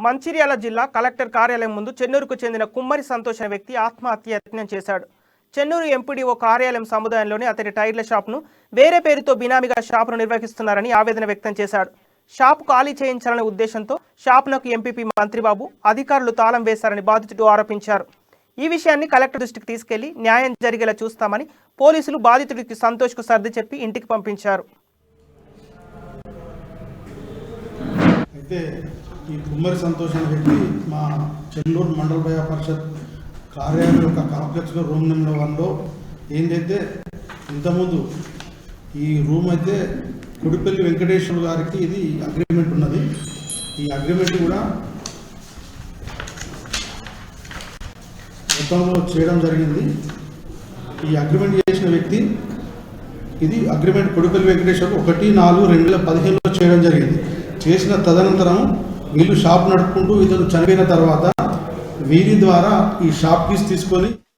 మంచిర్యాల జిల్లా కలెక్టర్ కార్యాలయం ముందు చెన్నూరుకు చెందిన కుమ్మరి సంతోష్ అనే వ్యక్తి ఆత్మహత్యయత్నం చేశాడు. చెన్నూరు ఎంపీడీఓ కార్యాలయం సముదాయంలోని అతడి టైర్ల షాప్ను వేరే పేరుతో బినామీగా షాపును నిర్వహిస్తున్నారని ఆవేదన వ్యక్తం చేశాడు. షాపు ఖాళీ చేయించాలనే ఉద్దేశంతో షాపునకు ఎంపీపీ మంత్రిబాబు అధికారులు తాళం వేశారని బాధితుడు ఆరోపించారు. ఈ విషయాన్ని కలెక్టర్ దృష్టికి తీసుకెళ్లి న్యాయం జరిగేలా చూస్తామని పోలీసులు బాధితుడికి సంతోష్కు సర్ది చెప్పి ఇంటికి పంపించారు. అయితే ఈ కుమ్మరి సంతోష్ అనే వ్యక్తి మా చెన్నూరు మండల ప్రజా పరిషత్ కార్యాలయం యొక్క కాంప్లెక్స్లో రూమ్ నెంబర్ 1లో ఏంటైతే ఇంతకుముందు ఈ రూమ్ అయితే కుడిపల్లి వెంకటేశ్వర గారికి ఇది అగ్రిమెంట్ ఉన్నది. ఈ అగ్రిమెంట్ కూడా గతంలో చేయడం జరిగింది. ఈ అగ్రిమెంట్ చేసిన వ్యక్తి ఇది అగ్రిమెంట్ కుడిపల్లి వెంకటేశ్వర 1/4/2015లో చేయడం జరిగింది. చేసిన తదనంతరం వీళ్ళు షాప్ నడుపుకుంటూ ఇతను చనిపోయిన తర్వాత వీరి ద్వారా ఈ షాప్ కీస్ తీసుకొని